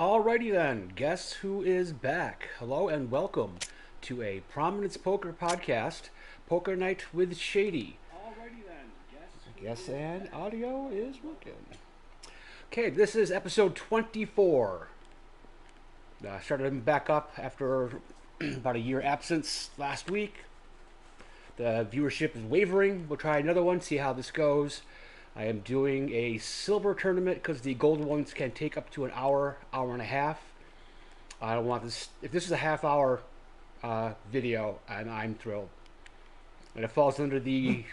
Alrighty then, guess who is back? Hello and welcome to a Prominence Poker Podcast, Poker Night with Shady. Alrighty then, guess and audio is working. Okay, this is episode 24. Started back up after about a year absence last week. The viewership is wavering. We'll try another one, see how this goes. I am doing a silver tournament because the gold ones can take up to an hour, hour and a half. I don't want this. If this is a half hour video, I'm thrilled. And it falls under the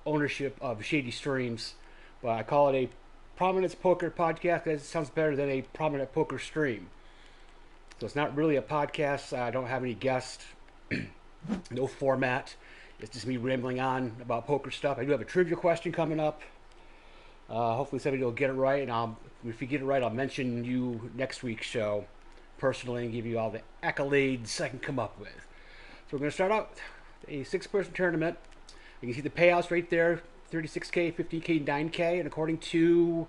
ownership of Shady Streams, but I call it a Prominence Poker Podcast because it sounds better than a prominent poker stream. So it's not really a podcast. I don't have any guests, no format. It's just me rambling on about poker stuff. I do have a trivia question coming up. Hopefully somebody will get it right, and if you get it right, I'll mention you next week's show personally and give you all the accolades I can come up with. So we're going to start out a 6-person tournament. You can see the payouts right there, 36K, 50K, 9K, and according to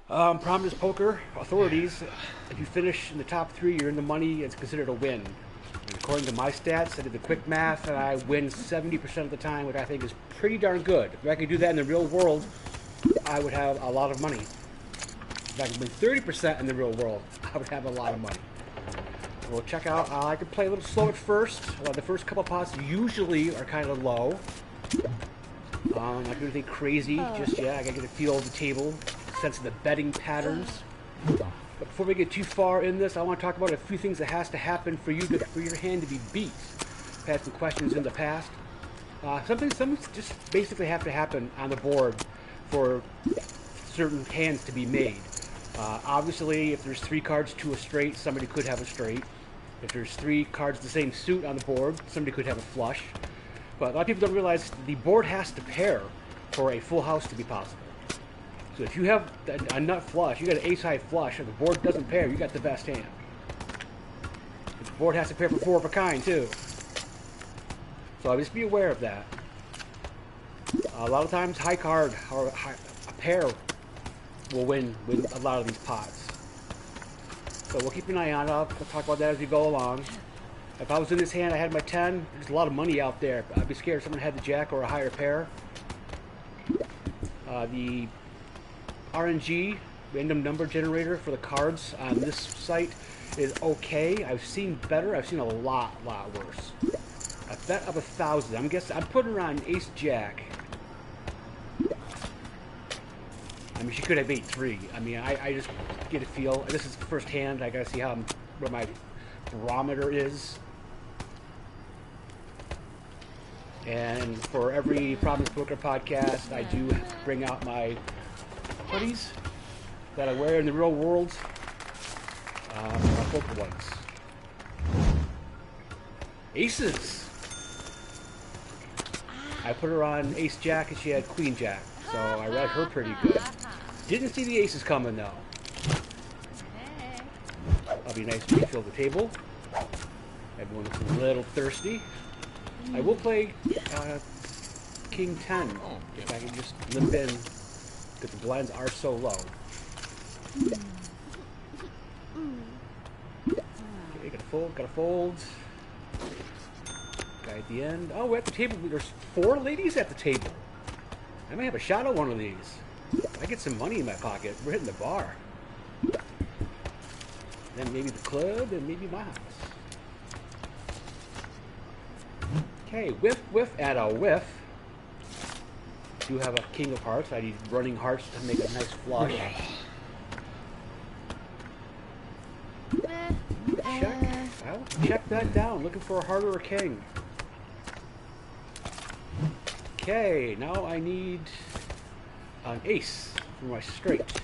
Prominence Poker authorities, if you finish in the top 3, you're in the money. It's considered a win. And according to my stats, I did the quick math, and I win 70% of the time, which I think is pretty darn good. If I could do that in the real world, I would have a lot of money. If I could win 30% in the real world, I would have a lot of money. We'll check out. I can play a little slow at first. The first couple pots usually are kind of low. Not doing anything crazy just yet. I gotta get a feel of the table, sense of the betting patterns. But before we get too far in this, I want to talk about a few things that has to happen for your hand to be beat. I've had some questions in the past. Some just basically have to happen on the board for certain hands to be made. Obviously, if there's 3 cards to a straight, somebody could have a straight. If there's 3 cards the same suit on the board, somebody could have a flush. But a lot of people don't realize the board has to pair for a full house to be possible. So if you have a nut flush, you got an ace-high flush, and the board doesn't pair, you got the best hand. But the board has to pair for 4 of a kind, too. So just be aware of that. A lot of times, high card or a pair will win a lot of these pots. So we'll keep an eye on it. I'll talk about that as we go along. If I was in this hand, I had my 10. There's a lot of money out there. I'd be scared if someone had the jack or a higher pair. The RNG, random number generator for the cards on this site is okay. I've seen better. I've seen a lot worse. A bet of 1,000. I'm putting her on ace jack. I mean, she could have 8-3. I mean, I just get a feel. This is the first hand. I gotta see where my barometer is. And for every Prominence Poker podcast, I do bring out my hoodies that I wear in the real world. My poker ones. Aces. I put her on ace jack and she had queen jack, so I read her pretty good. Didn't see the aces coming though. That'll be nice to refill the table. Everyone's a little thirsty. I will play King 10 if I can just limp in, because the blinds are so low. Okay, gotta fold. Guy at the end. Oh, we're at the table. There's 4 ladies at the table. I may have a shot at one of these. If I get some money in my pocket, we're hitting the bar. Then maybe the club, and maybe my house. Okay, whiff, and a whiff. Do have a king of hearts. I need running hearts to make a nice flush. Check. I'll check that down. Looking for a heart or a king. Okay, now I need an ace for my straight.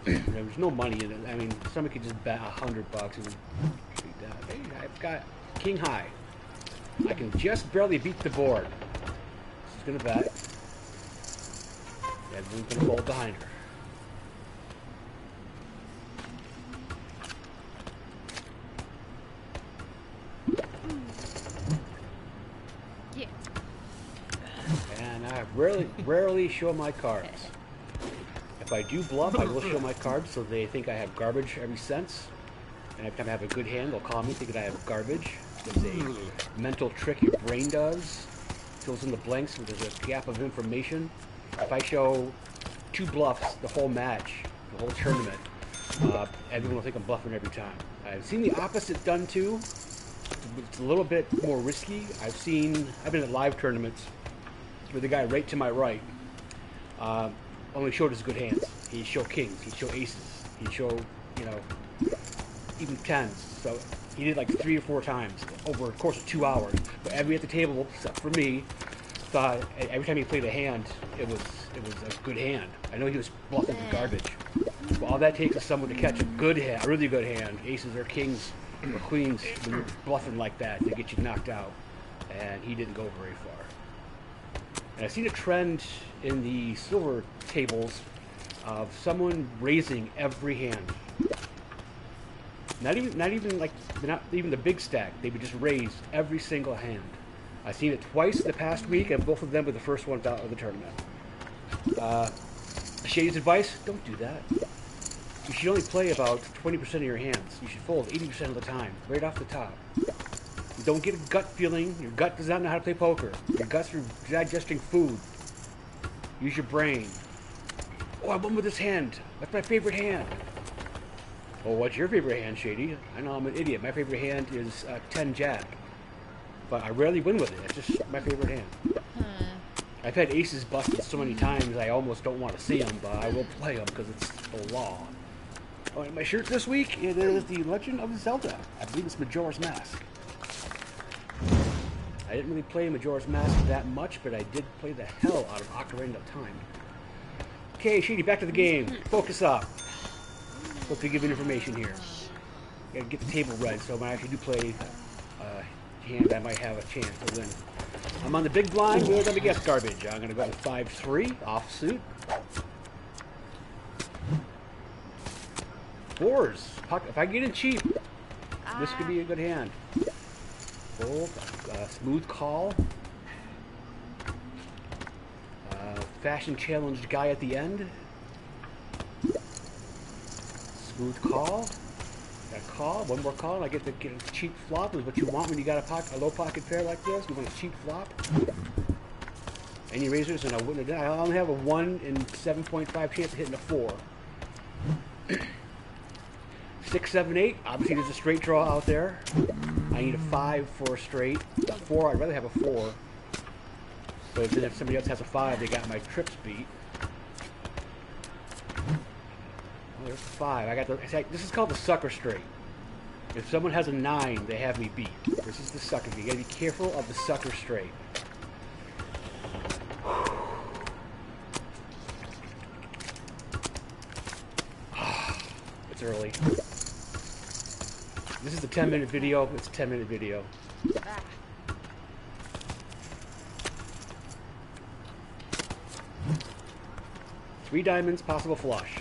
There's no money in it. I mean, somebody could just bet $100 and treat that. Hey, I've got king high. I can just barely beat the board. She's gonna bet. Everyone's gonna fold behind her. And I rarely show my cards. If I do bluff, I will show my cards so they think I have garbage every sense. And every time I have a good hand, they'll call me thinking I have garbage. It's a mental trick your brain does. Fills in the blanks when there's a gap of information. If I show 2 bluffs the whole match, the whole tournament, everyone will think I'm bluffing every time. I've seen the opposite done too. It's a little bit more risky. I've been at live tournaments where the guy right to my right only showed his good hands. He'd show kings, he'd show aces, he'd show, even tens. So he did like 3 or 4 times over a course of 2 hours. But everybody at the table, except for me, thought every time he played a hand, it was a good hand. I know he was bluffing with garbage. But all that takes is someone to catch a good hand, a really good hand, aces or kings or queens, when you're bluffing like that, to get you knocked out. And he didn't go very far. And I've seen a trend in the silver tables of someone raising every hand. Not even the big stack. They would just raise every single hand. I've seen it twice in the past week, and both of them were the first ones out of the tournament. Shady's advice: don't do that. You should only play about 20% of your hands. You should fold 80% of the time, right off the top. Don't get a gut feeling. Your gut does not know how to play poker. Your guts are digesting food. Use your brain. Oh, I won with this hand. That's my favorite hand. Well, what's your favorite hand, Shady? I know I'm an idiot. My favorite hand is 10 jack. But I rarely win with it. It's just my favorite hand. I've had aces busted so many times I almost don't want to see them, but I will play them because it's the law. Oh, and my shirt this week, it is The Legend of Zelda. I believe it's Majora's Mask. I didn't really play Majora's Mask that much, but I did play the hell out of Ocarina of Time. Okay, Shady, back to the game. Focus up. Supposed to give information here. Gotta get the table right, so when I actually do play hand, I might have a chance to win. I'm on the big blind. We're gonna guess garbage. I'm gonna go with 5-3 offsuit. 4s. If I get in cheap, this could be a good hand. Fold. Smooth call. Fashion challenged guy at the end. Smooth call. Got a call. One more call, and I get a cheap flop. Is what you want when you got a low pocket pair like this. You want a cheap flop. Any razors, and I wouldn't have done. I only have a 1 in 7.5 chance of hitting a 4. 6, 7, 8. Obviously, there's a straight draw out there. I need a 5 for a straight. A 4, I'd rather have a 4. But then if somebody else has a 5, they got my trips beat. Oh, there's a 5. This is called the sucker straight. If someone has a 9, they have me beat. This is the sucker. You gotta be careful of the sucker straight. It's early. This is a 10-minute video. It's a 10-minute video. 3 diamonds, possible flush.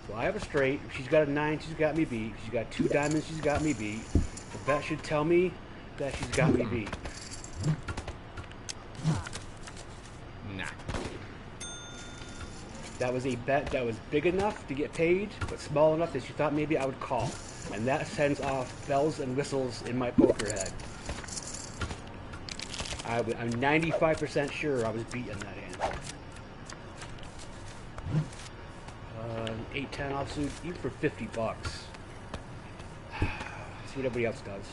So I have a straight. If she's got a 9, she's got me beat. If she's got 2 diamonds, she's got me beat. The bet should tell me that she's got me beat. Nah. That was a bet that was big enough to get paid, but small enough that she thought maybe I would call. And that sends off bells and whistles in my poker head. I'm 95% sure I was beating that hand. 8-10 offsuit, even for $50. See what everybody else does.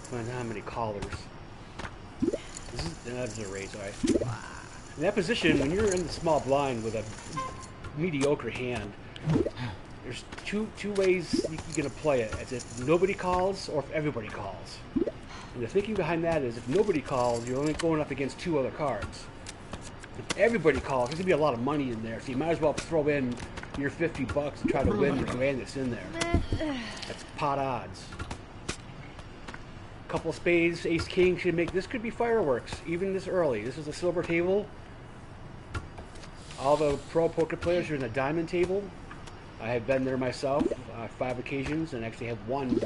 Find how many callers. That's a raise, right? In that position, when you're in the small blind with a mediocre hand, there's two ways you're going to play it. It's if nobody calls or if everybody calls. And the thinking behind that is if nobody calls, you're only going up against 2 other cards. If everybody calls, there's going to be a lot of money in there, so you might as well throw in your $50 and try to win the grand that's in there. That's pot odds. Couple spades, ace king should make this could be fireworks, even this early. This is a silver table. All the pro poker players are in the diamond table. I have been there myself 5 occasions and actually have won.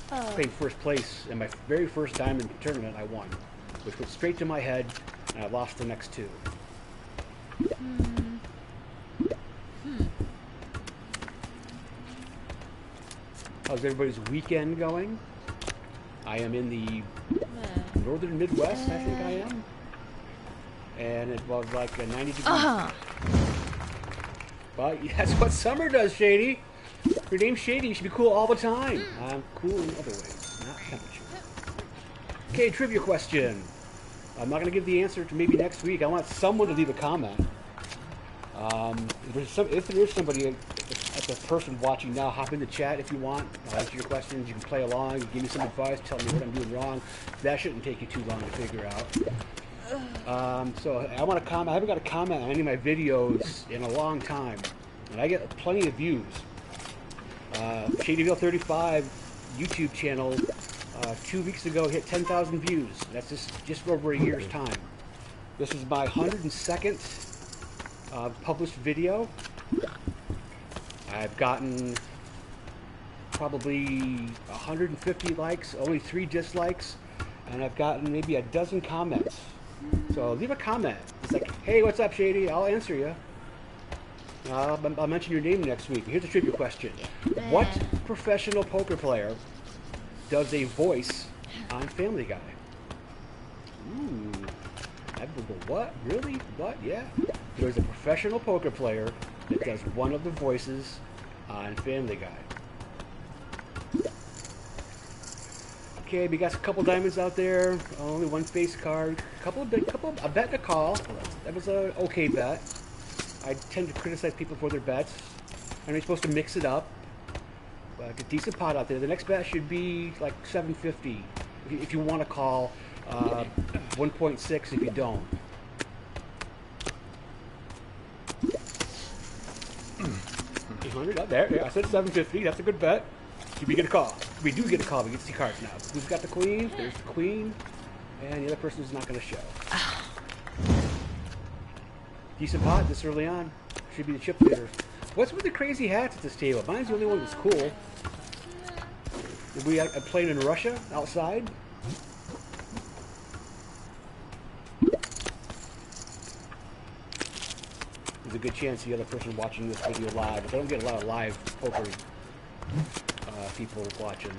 Played first place in my very first diamond tournament. I won, which went straight to my head, and I lost the next 2. How's everybody's weekend going? I am in the northern Midwest, I think I am. And it was like a 90 degrees. But that's what summer does, Shady. Your name's Shady. You should be cool all the time. I'm cool in other ways, not temperature. Okay, trivia question. I'm not going to give the answer to maybe next week. I want someone to leave a comment. If there is somebody, if the person watching now, hop in the chat if you want. I'll answer your questions. You can play along. You give me some advice. Tell me what I'm doing wrong. That shouldn't take you too long to figure out. So I want to comment. I haven't got a comment on any of my videos in a long time, and I get plenty of views. ShadyVille35 YouTube channel 2 weeks ago hit 10,000 views. That's just over a year's time. This is my 102nd published video. I've gotten probably 150 likes, only 3 dislikes, and I've gotten maybe a dozen comments. So leave a comment. It's like, hey, what's up, Shady? I'll answer you. I'll mention your name next week. Here's a trivia question. What professional poker player does a voice on Family Guy? Ooh. I go, what? Really? What? Yeah. There's a professional poker player that does one of the voices on Family Guy. Okay, we got a couple diamonds out there. Only 1 face card. A bet and a call. That was a okay bet. I tend to criticize people for their bets. And you're supposed to mix it up. A decent pot out there. The next bet should be like 750 if you want to call. 1.6 if you don't. $800 there. Yeah, I said 750. That's a good bet. We get a call. We do get a call. We get to see cards now. Who's got the queen? There's the queen, and the other person's not going to show. Decent pot this early on. Should be the chip leader. What's with the crazy hats at this table? Mine's the only one that's cool. We playing in Russia outside. There's a good chance the other person watching this video live. I don't get a lot of live poker people watching.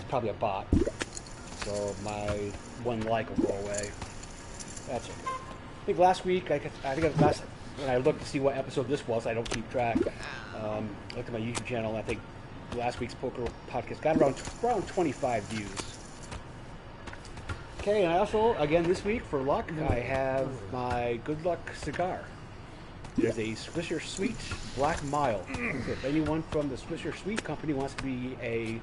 Probably a bot. So my 1 like will go away. That's okay. I think last week, when I looked to see what episode this was, I don't keep track. I looked at my YouTube channel, and I think last week's poker podcast got around 25 views. Okay, and I also, again this week, for luck, I have my Good Luck cigar. There's a Swisher Sweet Black Mild. If anyone from the Swisher Sweet company wants to be a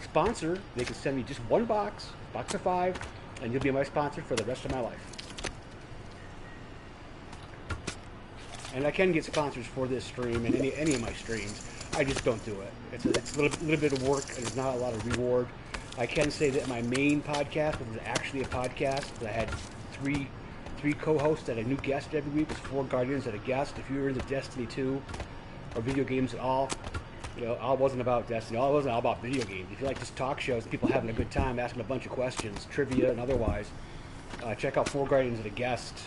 sponsor, they can send me just 1 box of 5, and you'll be my sponsor for the rest of my life. And I can get sponsors for this stream and any of my streams. I just don't do it. It's a little bit of work, and there's not a lot of reward. I can say that my main podcast was actually a podcast. I had three co-hosts and a new guest every week. It was 4 Guardians and a guest. If you were into Destiny 2 or video games at all, I wasn't about Destiny. I wasn't all about video games. If you like just talk shows, people having a good time, asking a bunch of questions, trivia and otherwise, check out 4 Guardians and a guest.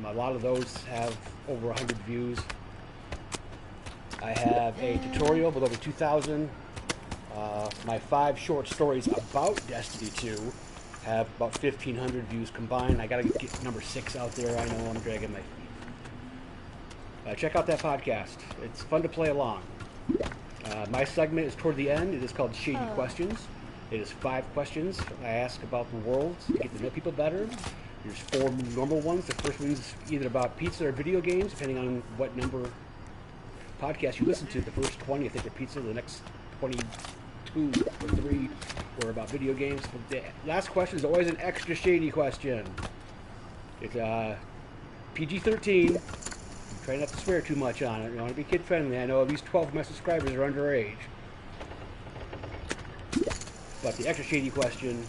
A lot of those have over 100 views. I have a tutorial with over 2,000. My 5 short stories about Destiny 2 have about 1,500 views combined. I gotta get number 6 out there. I know I'm dragging my feet. Check out that podcast. It's fun to play along. My segment is toward the end. It is called Shady Questions. It is 5 questions I ask about the world to get to know people better. There's 4 normal ones. The first one's either about pizza or video games, depending on what number podcast you listen to. The first 20, I think, are pizza. The next 22 or 3 were about video games. But the last question is always an extra shady question. It's PG-13. Try not to swear too much on it. I want to be kid-friendly. I know at least 12 of my subscribers are underage. But the extra shady question,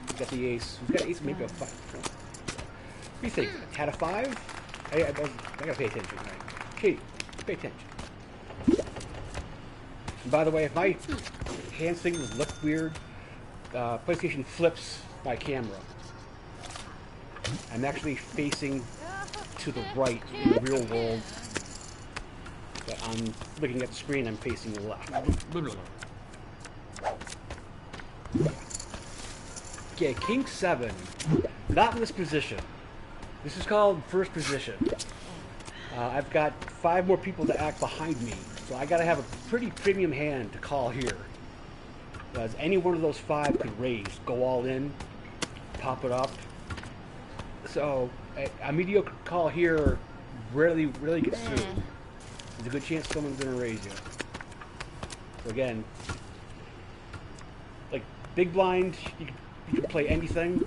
we've got the ace. We've got ace, maybe a 5. What do you think? Had a 5? I gotta pay attention, right? Shady, pay attention. And by the way, if my hand signals look weird, PlayStation flips my camera. I'm actually facing to the right in the real world. But I'm looking at the screen, I'm facing the left. Okay, King 7. Not in this position. This is called first position. I've got 5 more people to act behind me, so I gotta have a pretty premium hand to call here. Because any one of those 5 could raise, go all in, pop it up. So a mediocre call here rarely gets through. There's a good chance someone's gonna raise you. So again, like big blind, you can play anything.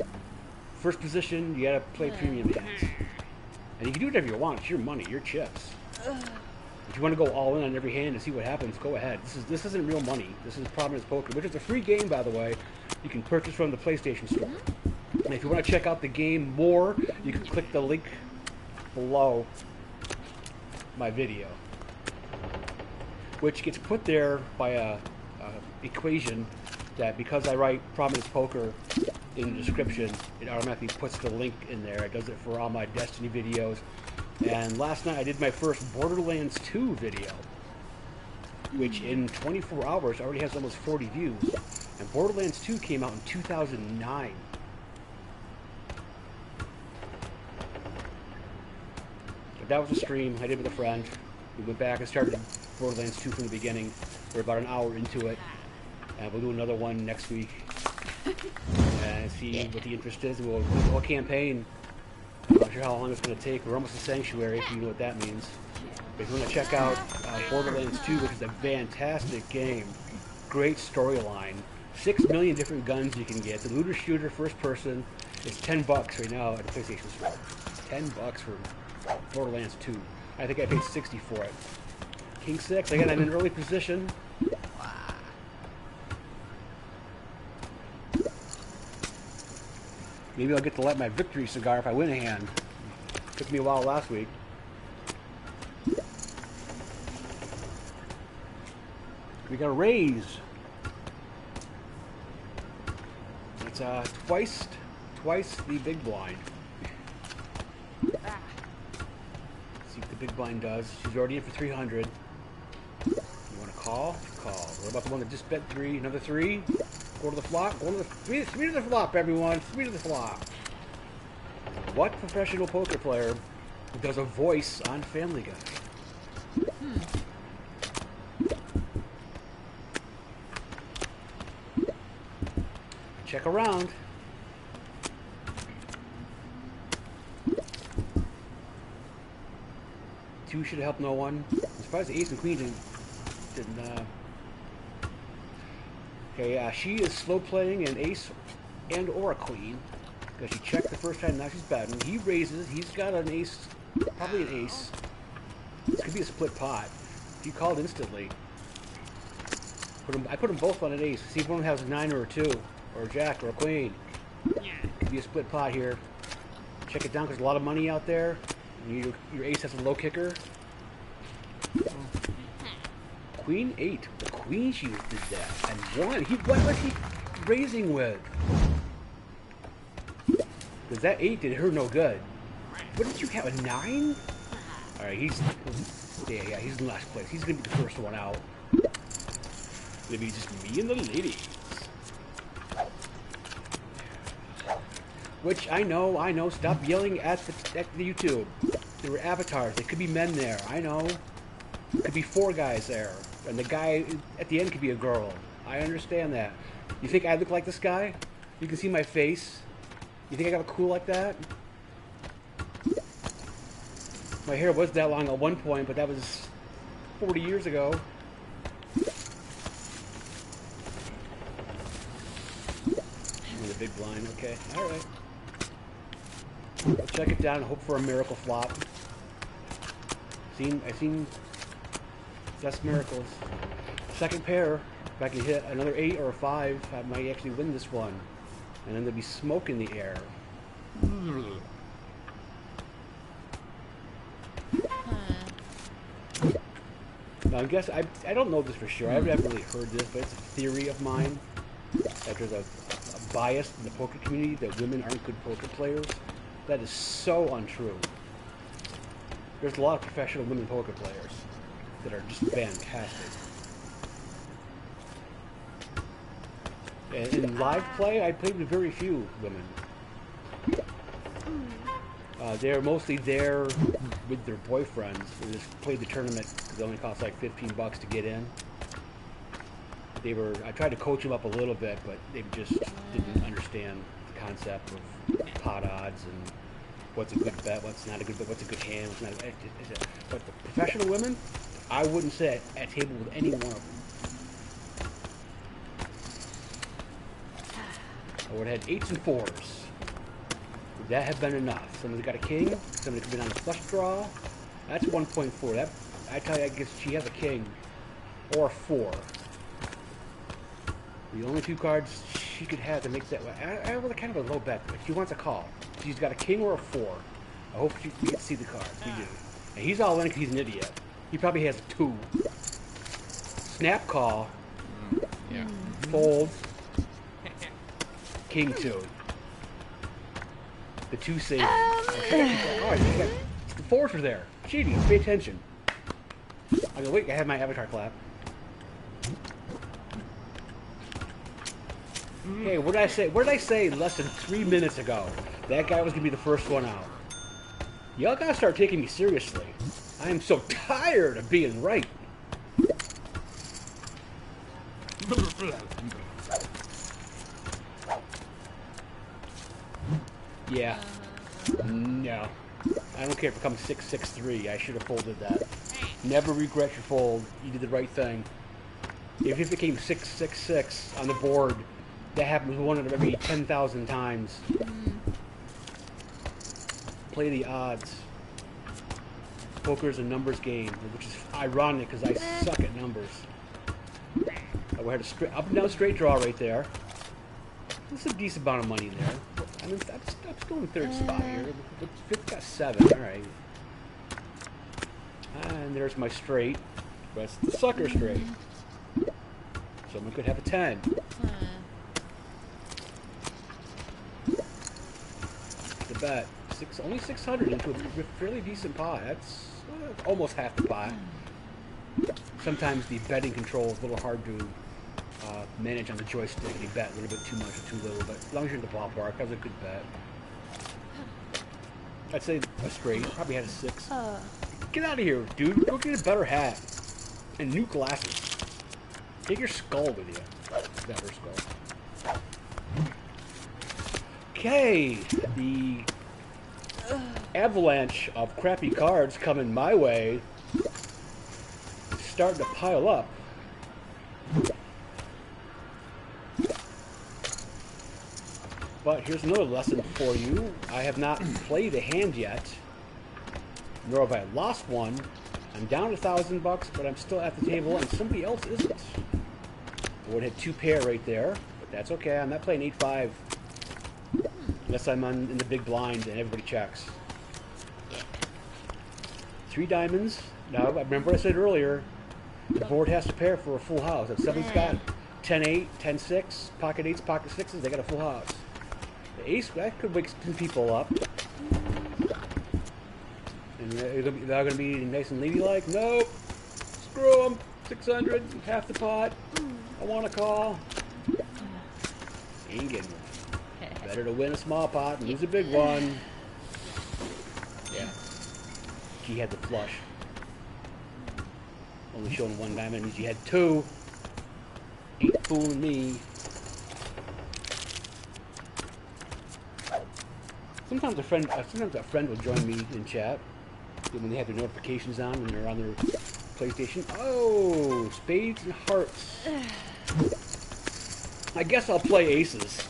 First position, you gotta play premium hands. And you can do whatever you want. It's your money, your chips. If you want to go all in on every hand and see what happens, go ahead. This isn't real money. This is Prominence Poker, which is a free game, by the way. You can purchase from the PlayStation Store. And if you want to check out the game more, you can click the link below my video, which gets put there by a equation that because I write Prominence Poker in the description, it automatically puts the link in there. It does it for all my Destiny videos. And last night I did my first Borderlands 2 video, which in 24 hours already has almost 40 views. And Borderlands 2 came out in 2009. But that was a stream I did with a friend. We went back and started Borderlands 2 from the beginning. We're about an hour into it. And we'll do another one next week. And see what the interest is. We'll do a campaign. I'm not sure how long it's going to take. We're almost a sanctuary, if you know what that means. But if you want to check out Borderlands 2, which is a fantastic game, great storyline, 6 million different guns you can get. The looter shooter first person is $10 right now at the PlayStation Store. $10 for Borderlands 2. I think I paid 60 for it. King 6, again, I'm in early position. Maybe I'll get to light my victory cigar if I win a hand. Took me a while last week. We got a raise. It's twice the big blind. See what the big blind does. She's already in for 300. You want to call? Call. What about the one that just bet 3? Another 3? Go to the flop. Go to the 3 to the flop, everyone. 3 to the flop. What professional poker player does a voice on Family Guy? Check around. Two should have helped no one. I'm surprised the ace and queen didn't okay, she is slow playing an ace and or a queen because she checked the first time. Now she's betting. He raises. He's got an ace, probably an ace. This could be a split pot. He called instantly. I put them both on an ace. See if one has a 9 or a 2 or a jack or a queen. Could be a split pot here. Check it down because there's a lot of money out there. And your ace has a low kicker. Queen 8. The queen she did that and won. What was he raising with? Because that 8 did her no good. What did you have? A 9? All right, he's in last place. He's gonna be the first one out. Maybe just me and the ladies. Which I know. Stop yelling at the YouTube. There were avatars. There could be men there. I know. Could be 4 guys there, and the guy at the end could be a girl. I understand that. You think I look like this guy? You can see my face. You think I got cool like that? My hair was that long at one point, but that was 40 years ago. The big blind, okay. All right. We'll check it down and hope for a miracle flop. I've seen just miracles. Second pair, if I can hit another 8 or a 5, I might actually win this one. And then there'll be smoke in the air. Now, I guess I don't know this for sure. I've never really heard this, but it's a theory of mine that there's a bias in the poker community that women aren't good poker players. That is so untrue. There's a lot of professional women poker players. that are just fantastic. And in live play, I played with very few women. They're mostly there with their boyfriends. They just played the tournament because it only costs like $15 to get in. I tried to coach them up a little bit, but they just didn't understand the concept of pot odds and what's a good bet, what's not a good bet, what's a good hand, what's not a bet. But the professional women, I wouldn't sit at a table with any one of them. I would have had 8s and 4s. Would that have been enough? Somebody's got a king, somebody could be on a flush draw. That's 1.4. That, I tell you, I guess she has a king or a 4. The only 2 cards she could have to make that. I have kind of a low bet, but she wants a call. She's got a king or a 4. I hope we get to see the cards. We do. And he's all in because he's an idiot. He probably has a 2. Snap call. Yeah. Fold. King 2. The 2 saves. The 4s are there. Shady, pay attention. I'm gonna wait. I have my avatar clap. Okay, what did I say? What did I say less than 3 minutes ago? That guy was gonna be the first one out. Y'all gotta start taking me seriously. I am so tired of being right. Yeah. No. I don't care if it comes 6-6-3. I should have folded that. Never regret your fold. You did the right thing. If it came 6-6-6 on the board, that happens 1 out of every 10,000 times. Play the odds. Poker is a numbers game, which is ironic because I suck at numbers. I had a straight, up and down straight draw right there. There's a decent amount of money there. I mean, I'm still in 3rd spot here. 5th got 7. All right. And there's my straight. That's the sucker straight. Someone could have a 10. The bet. Only 600 into a fairly decent pot. That's almost half the pot. Sometimes the betting control is a little hard to manage on the joystick. You bet a little bit too much or too little, but as long as you're in the ballpark, that was a good bet. I'd say a straight. Probably had a 6. Get out of here, dude. Go get a better hat and new glasses. Take your skull with you. That her skull. Okay, the avalanche of crappy cards coming my way is starting to pile up. But here's another lesson for you. I have not played a hand yet, nor have I lost one. I'm down $1,000, but I'm still at the table, and somebody else isn't. I would have 2 pair right there, but that's okay. I'm not playing 8-5 unless I'm in the big blind and everybody checks. 3 diamonds. Now, remember I said earlier, the board has to pair for a full house. If somebody's got 10-8, 10-6, pocket 8s, pocket 6s, they got a full house. The ace, that could wake some people up. And they're going to be nice and ladylike. Nope. Screw them. 600, half the pot. I want a call. Ain't getting one. Better to win a small pot and lose a big one. Yeah. She had the flush. Only showing 1 diamond means she had 2. Ain't fooling me. Sometimes a friend will join me in chat when they have their notifications on when they're on their PlayStation. Oh, spades and hearts. I guess I'll play aces.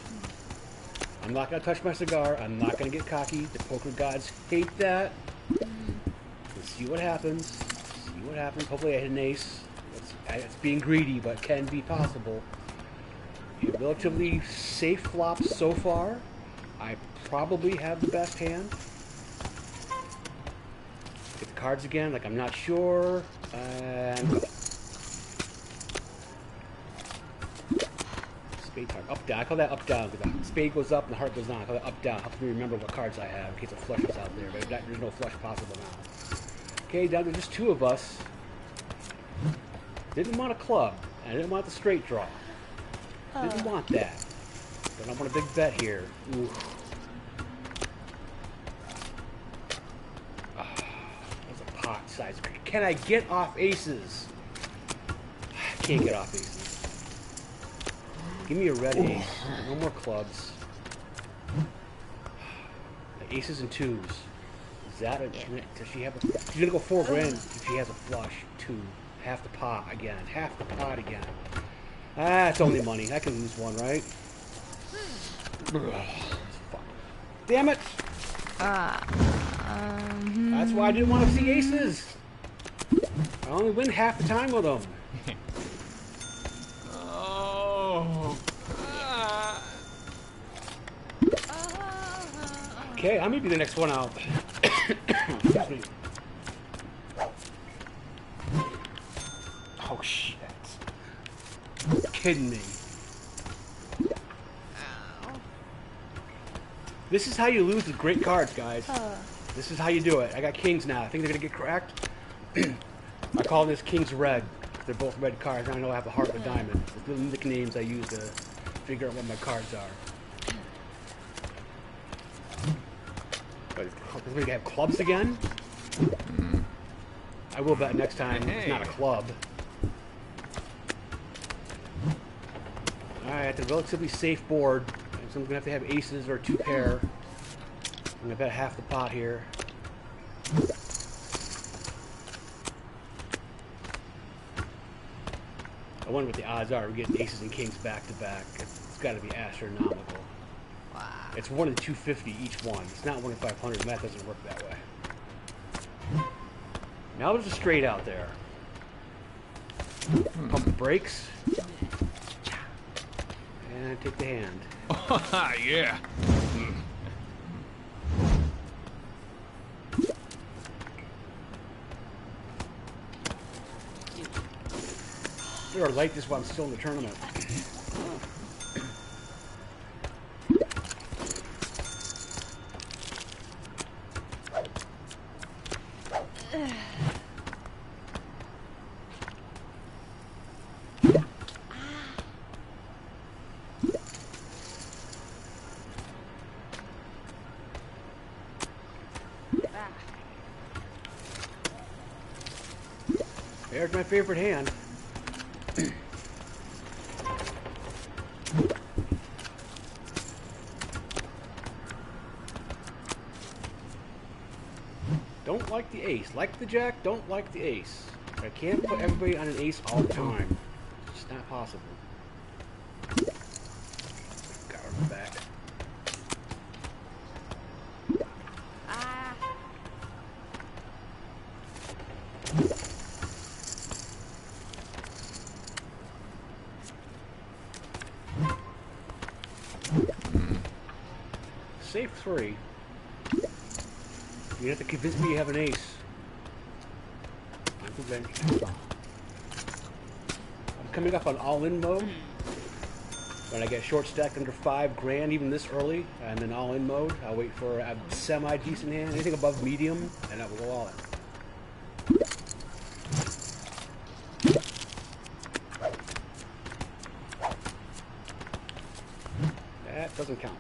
I'm not gonna touch my cigar. I'm not gonna get cocky. The poker gods hate that. Let's see what happens. See what happens. Hopefully I hit an ace. It's being greedy, but can be possible. A relatively safe flop so far. I probably have the best hand. Get the cards again, like I'm not sure. And go. Spade heart. Up, down. I call that up, down. Because the spade goes up and the heart goes down. I call that up, down. Helps me remember what cards I have in case a flush is out there. But there's no flush possible now. Okay, down to just 2 of us. Didn't want a club. I didn't want the straight draw. Didn't want that. But I want a big bet here. Ooh. That's a pot size. Can I get off aces? I can't get off aces. Give me a red ace. No more clubs. Aces and twos. Is that a... Does she have a... She's gonna go $4 if she has a flush. 2. Half the pot again. Half the pot again. Ah, it's only money. I can lose one, right? Damn it! That's why I didn't want to see aces. I only win half the time with them. Okay, I'm gonna be the next one out. Excuse me. Oh shit! You're kidding me. This is how you lose with great cards, guys. This is how you do it. I got kings now. I think they're gonna get cracked. I call this kings red. They're both red cards. I know I have a heart and a diamond. It's the nicknames I use to figure out what my cards are. Is we have clubs again? I will bet next time it's not a club. Alright, it's a relatively safe board. So I'm going to have aces or 2 pair. I'm going to bet half the pot here. I wonder what the odds are. We're getting aces and kings back to back. It's got to be astronomical. Wow. It's 1 in 250 each one. It's not 1 in 500. Math doesn't work that way. Now there's a straight out there. Pump the brakes. And take the hand. Oh, yeah. Or like this while I'm still in the tournament. There's my favorite hand. Don't like the ace. Like the jack, don't like the ace. I can't put everybody on an ace all the time. It's just not possible. Got her back. Safe 3. You have to convince me you have an ace. I'm coming up on all-in mode. When I get short stacked under $5,000, even this early, I'm in all-in mode. I'll wait for a semi-decent hand. Anything above medium, and I will go all in. That doesn't count.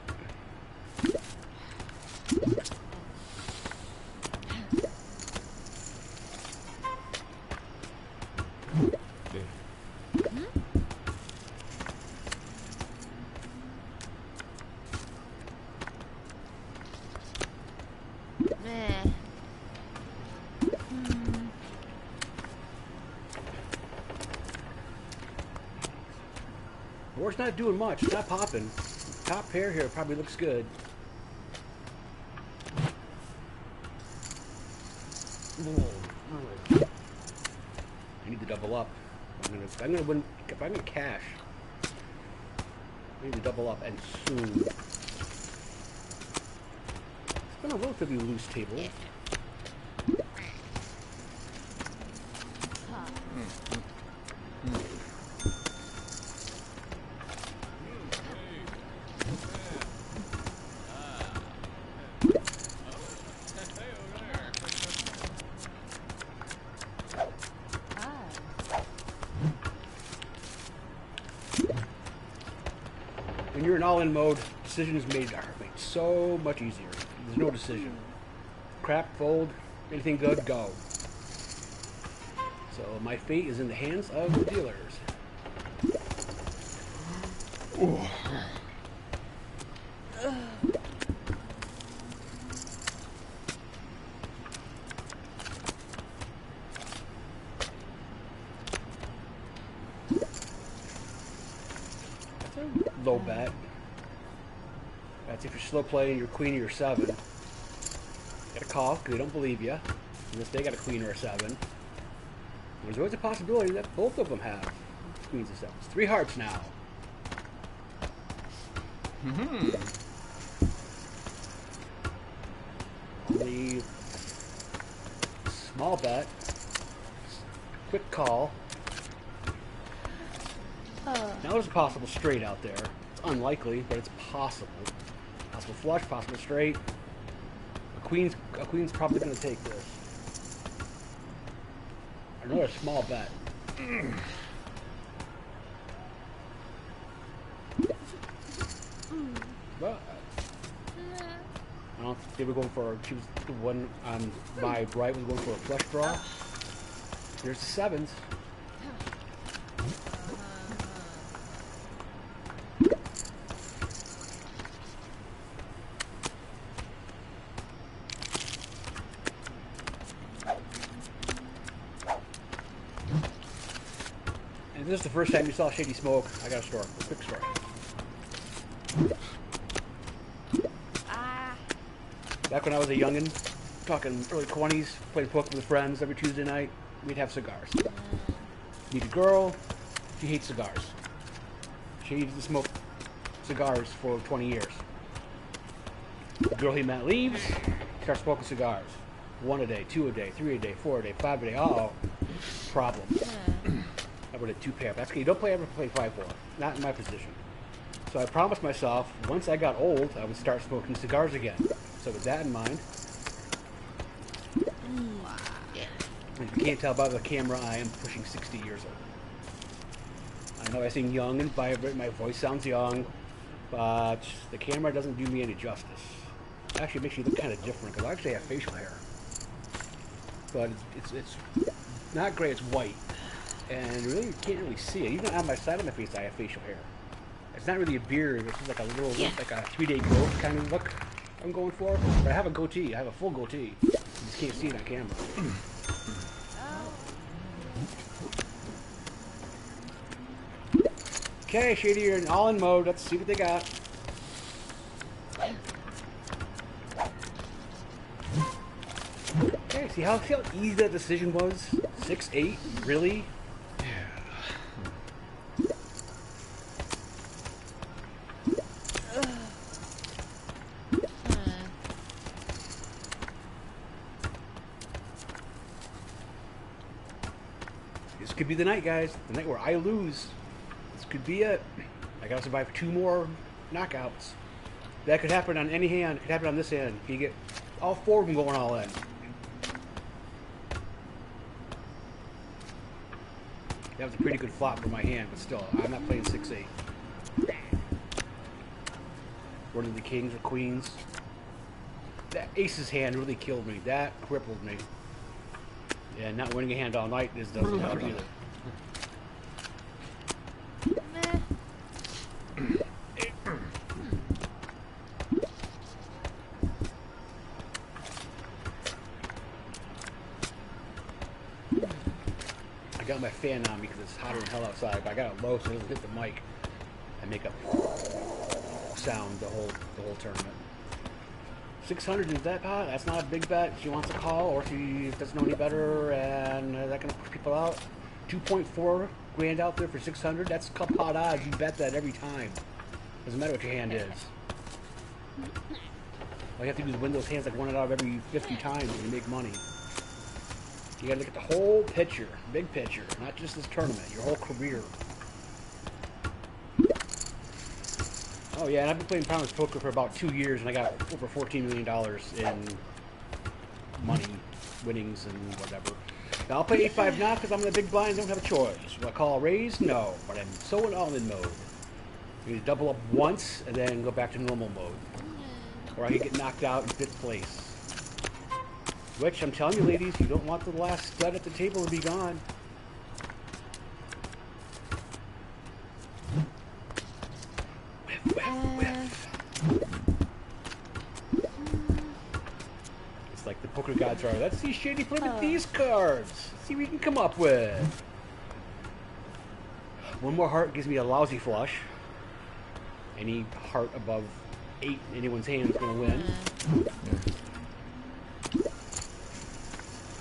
Board's not doing much. It's not popping. Top pair here probably looks good. I need to double up. I'm gonna win. If I'm gonna cash, I need to double up and soon. It's been a relatively loose table. you're in all-in mode, decisions are made so much easier. There's no decision. Crap, fold, anything good, go. So my fate is in the hands of the dealers. Ooh. That's a low bet. That's if you're slow playing your queen or your 7. You got a call because they don't believe you. Unless they got a queen or a 7. There's always a possibility that both of them have queens and 7s. 3 hearts now. Only small bet. Quick call. Now there's a possible straight out there. It's unlikely, but it's possible. Possible flush, possible straight. A queen's probably going to take this. Another small bet. Well, I don't think they were going for. She was the one on my right was going for a flush draw. There's the 7s. And this is the first time you saw Shady smoke. I got a story. A quick story. Back when I was a youngin', talking early 20s, playing poker with friends every Tuesday night, we'd have cigars. Meet a girl, she hates cigars. She used to smoke cigars for 20 years. The girl he met leaves, starts smoking cigars. 1 a day, 2 a day, 3 a day, 4 a day, 5 a day. Uh-oh. Problem. I would have 2 pair. That's okay. You don't ever play 5-4. Not in my position. So I promised myself, once I got old, I would start smoking cigars again. So with that in mind, if you can't tell by the camera, I am pushing 60 years old. I know I seem young and vibrant, my voice sounds young, but the camera doesn't do me any justice. Actually, it makes you look kind of different, because I actually have facial hair. But it's not gray, it's white. And really, you can't really see it. Even on my side of my face, I have facial hair. It's not really a beard, it's just like a little, like a 3-day growth kind of look I'm going for. But I have a goatee, I have a full goatee. You just can't see it on camera. Okay, Shady, you're in all-in mode. Let's see what they got. Okay, see how easy that decision was? 6-8? Really? This could be the night, guys. The night where I lose. This could be it. I gotta survive 2 more knockouts. That could happen on any hand. It could happen on this hand. You get all 4 of them going all in. That was a pretty good flop for my hand, but still, I'm not playing 6-8. One of the kings or queens. That ace's hand really killed me. That crippled me. Yeah, not winning a hand all night doesn't help either. I got my fan on me because it's hotter than hell outside, but I got it low so it doesn't hit the mic and make a sound the whole tournament. 600 is that pot? That's not a big bet. She wants a call, or she doesn't know any better, and is that going to push people out? 2.4 grand out there for 600. That's cup pot odds. You bet that every time. Doesn't matter what your hand is. All you have to do is win those hands like 1 out of every 50 times and you make money. You got to look at the whole picture, big picture, not just this tournament. Your whole career. Oh yeah, and I've been playing Prominence Poker for about 2 years, and I got over $14 million in money, winnings, and whatever. Now I'll play 8-5 now because I'm in a big blind, don't have a choice. Will I call a raise? No, but I'm so in all-in mode. You need to double up once and then go back to normal mode. Or I could get knocked out in 5th place. Which, I'm telling you ladies, you don't want the last stud at the table to be gone. Whiff. It's like the poker gods are. Let's see Shady play with these cards. Let's see what we can come up with. One more heart gives me a lousy flush. Any heart above 8 in anyone's hand is going to win.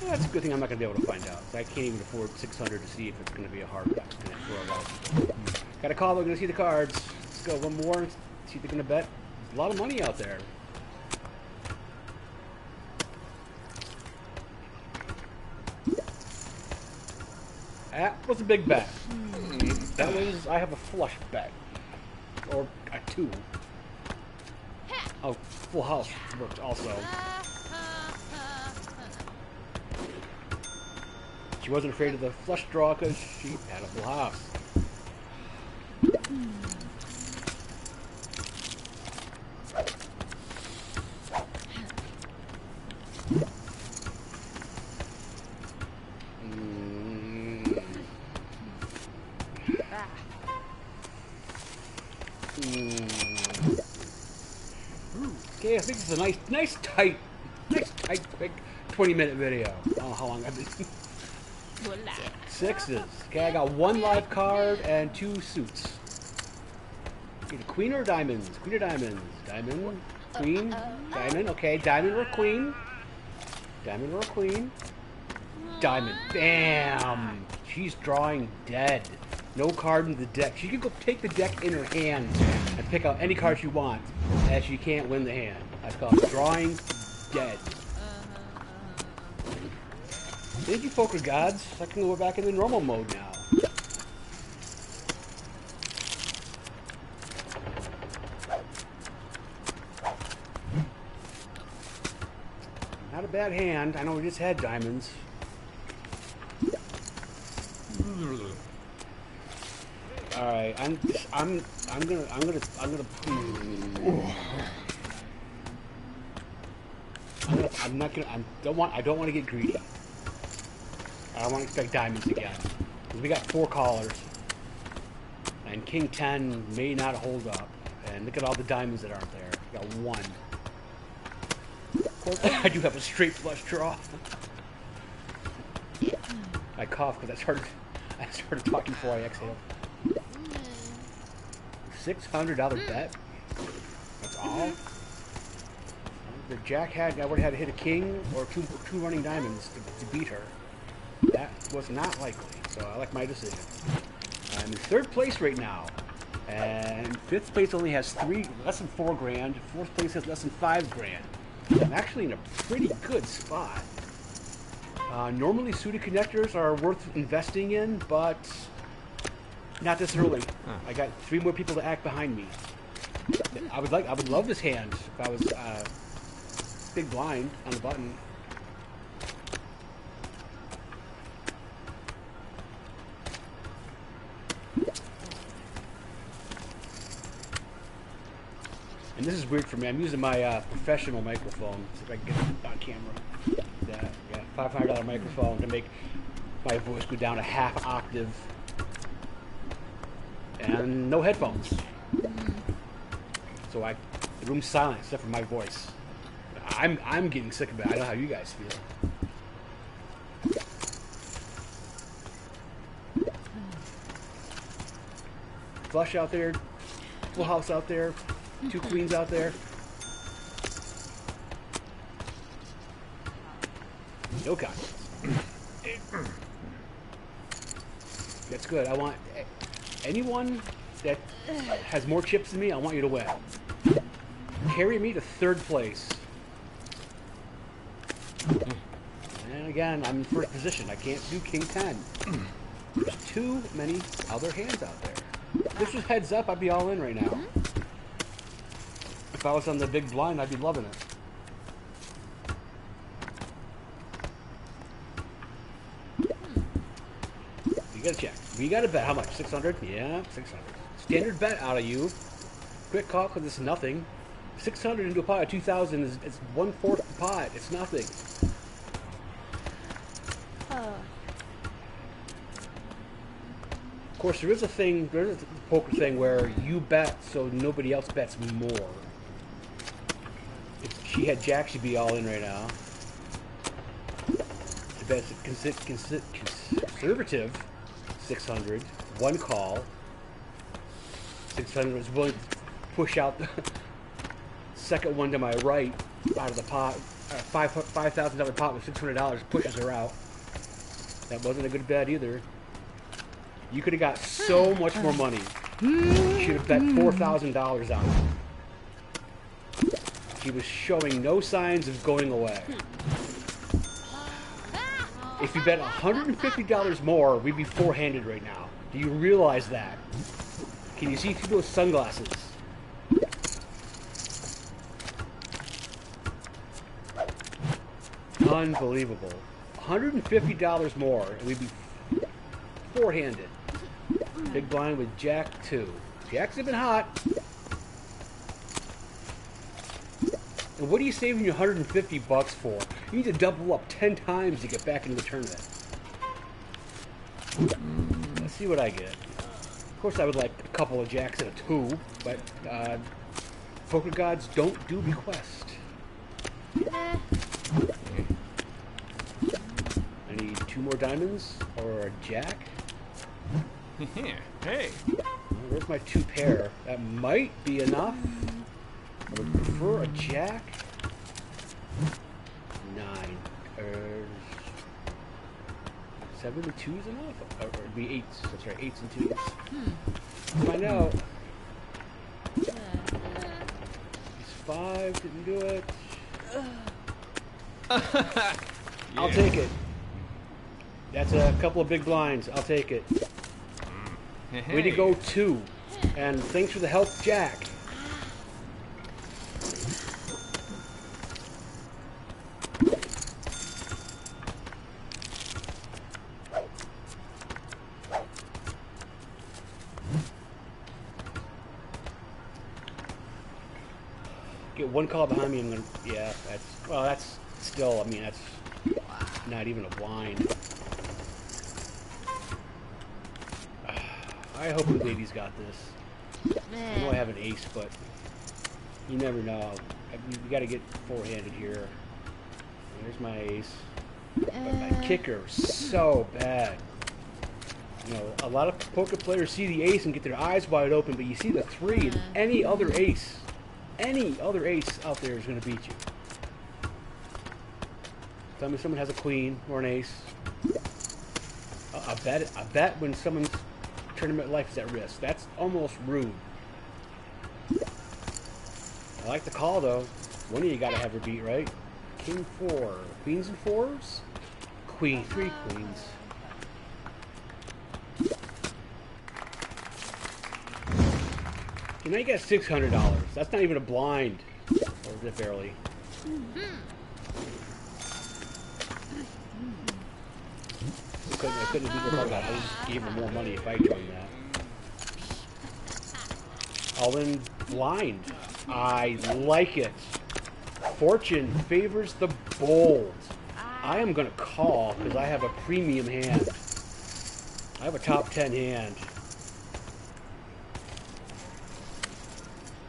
That's a good thing I'm not going to be able to find out. I can't even afford 600 to see if it's going to be a heart that's going to throw out. Got a call, we're going to see the cards. Let's go one more, see if they're going to bet. There's a lot of money out there. That was a big bet. That was, I have a flush bet. Or a 2. Oh, full house worked also. She wasn't afraid of the flush draw because she had a full house. Okay, I think it's a nice tight, quick 20-minute video. I don't know how long I've been. 6s. Okay, I got 1 live card and 2 suits. Either queen or diamonds. Queen or diamonds. Diamond, queen, diamond. Okay, diamond or queen. Diamond or queen. Diamond. Bam! She's drawing dead. No card in the deck. She can go take the deck in her hand and pick out any card she wants, and she can't win the hand. That's called drawing dead. Thank you, poker gods. I can go back into normal mode now. Not a bad hand. I know we just had diamonds. All right, I'm I don't want to get greedy. I don't want to expect diamonds again. Because we got 4 callers. And King 10 may not hold up. And look at all the diamonds that aren't there. We got 1. Of course, I do have a straight flush draw. I coughed because I started talking before I exhaled. $600 bet? That's all? The jack I would have had to hit a king or two running diamonds to beat her. That was not likely, so I like my decision. I'm in 3rd place right now, and 5th place only has less than 4 grand. 4th place has less than 5 grand. I'm actually in a pretty good spot. Normally suited connectors are worth investing in, but not this early. I got 3 more people to act behind me. I would love this hand if I was big blind on the button. And this is weird for me. I'm using my professional microphone. See if I can get it on camera. That, yeah, $500 microphone to make my voice go down a half octave. And no headphones. So the room's silent except for my voice. I'm getting sick of it. I don't know how you guys feel. Flush out there, full house out there, 2 queens out there. No contest. That's good. I want anyone that has more chips than me, I want you to win. Carry me to 3rd place. And again, I'm in 1st position. I can't do King 10. There's too many other hands out there. If this was heads up, I'd be all in right now. If I was on the big blind, I'd be loving it. You gotta check. We gotta bet how much? 600? Yeah, 600. Let's standard bet out of you. Quick call because it's nothing. 600 into a pot of 2,000 is 1/4 the pot. It's nothing. Of course, there's a poker thing where you bet so nobody else bets more. If she had jack, she'd be all in right now. The bet's conservative 600. One call. 600 is willing to push out the second one to my right out of the pot. $5,000 pot with $600 pushes her out. That wasn't a good bet either. You could have got so much more money. You should have bet $4,000 on it. She was showing no signs of going away. If you bet $150 more, we'd be four-handed right now. Do you realize that? Can you see through those sunglasses? Unbelievable. $150 more, and we'd be four-handed. Big blind with Jack 2. Jacks have been hot. And what are you saving your $150 for? You need to double up 10 times to get back into the tournament. Let's see what I get. Of course, I would like a couple of jacks and a 2, but poker gods don't do request. I need 2 more diamonds or a jack. Hey. Where's my 2 pair? That might be enough. I would prefer a jack. 9. 7 and 2 is enough? Or it'd be 8s. That's right, 8s and 2s. Find out. It's 5, didn't do it. Yeah. I'll take it. That's a couple of big blinds. I'll take it. Hey. Way to go, 2. And thanks for the help, Jack. Get 1 call behind me. I'm gonna. Yeah, that's still. I mean, that's not even a blind. I hope the ladies got this. I know I have an ace, but you never know. We got to get four-handed here. There's my ace. But my kicker so bad. You know, a lot of poker players see the ace and get their eyes wide open, but you see the 3, and any other ace out there is going to beat you. Tell me someone has a queen or an ace. I bet when someone's tournament life is at risk. That's almost rude. I like the call though. One of you gotta have her beat, right? King 4. Queens and 4s? Queen, 3 queens. Okay, now you got $600. That's not even a blind. Or is it barely? I couldn't do the that. I just gave her more money if I joined that. All in blind. I like it. Fortune favors the bold. I am going to call because I have a premium hand. I have a top 10 hand.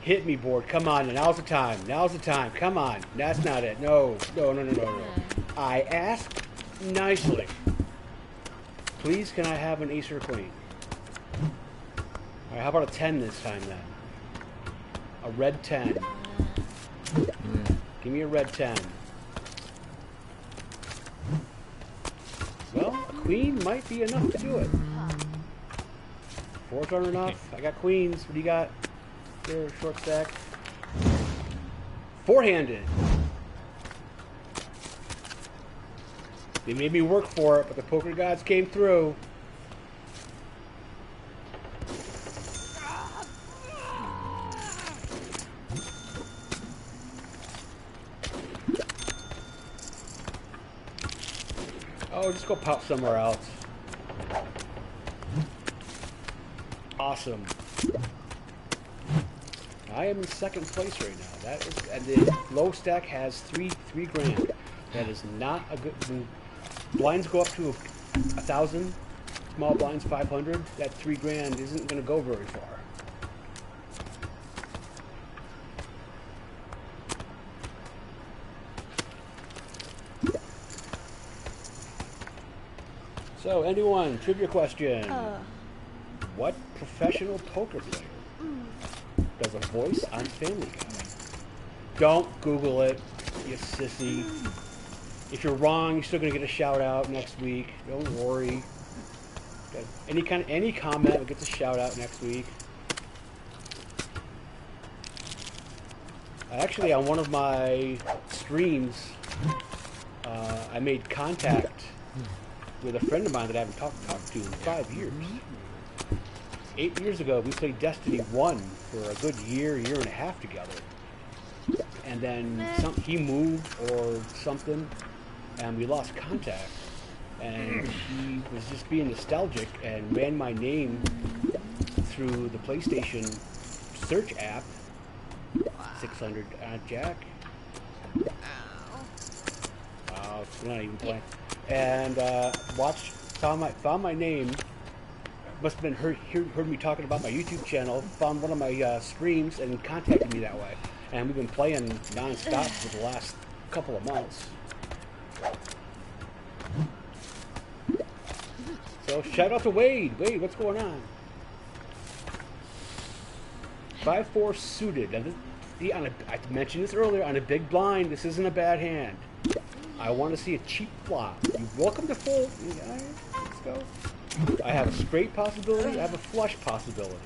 Hit me, board. Come on. Now's the time. Now's the time. Come on. That's not it. No. I ask nicely. Please, can I have an ace or a queen? Alright, how about a 10 this time then? A red 10. Give me a red 10. Well, a queen might be enough to do it. 4s aren't enough. I got queens. What do you got? There, short stack. Four-handed. They made me work for it, but the poker gods came through. Oh, just go pop somewhere else. Awesome. I am in second place right now. That is, and the low stack has three grand. That is not a good. When blinds go up to 1,000, small blinds 500. That 3 grand isn't going to go very far. So, anyone, trivia question. What professional poker player does a voice on Family Guy? Don't Google it, you sissy. If you're wrong, you're still going to get a shout out next week. Don't worry. Any comment will get a shout out next week. Actually, on one of my streams, I made contact with a friend of mine that I haven't talked to in 5 years. 8 years ago, we played Destiny 1 for a good year and a half together. And then he moved or something, and we lost contact. And he was just being nostalgic and ran my name through the PlayStation search app. 600 Jack. Wow, it's not even playing. And found my name. Must have been heard me talking about my YouTube channel. Found one of my streams and contacted me that way. And we've been playing non-stop for the last couple of months. So shout out to Wade. Wade, what's going on? 5-4 suited. And I mentioned this earlier. On a big blind, this isn't a bad hand. I want to see a cheap flop. You're welcome to fold. Right, let's go. I have a straight possibility. I have a flush possibility.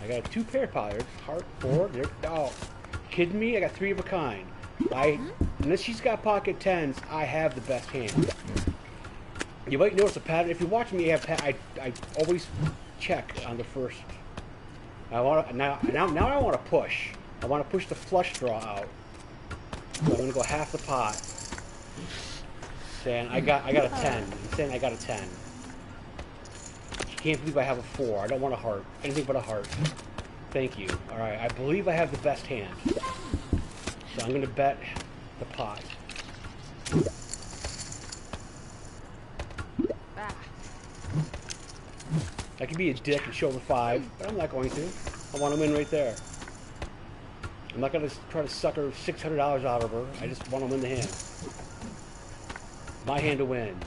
I got 2 pair players. Heart 4. Oh, kidding me? I got 3 of a kind. Unless she's got pocket 10s, I have the best hand. You might notice a pattern. If you're watching me, I always check on the first. Now I want to push. I want to push the flush draw out. So I'm gonna go half the pot. Saying I got a 10. I'm saying I got a 10. You can't believe I have a 4. I don't want a heart. Anything but a heart. Thank you. Alright, I believe I have the best hand. So I'm gonna bet the pot. I could be a dick and show the 5, but I'm not going to. I want to win right there. I'm not going to try to sucker $600 out of her. I just want to win the hand. My hand to win.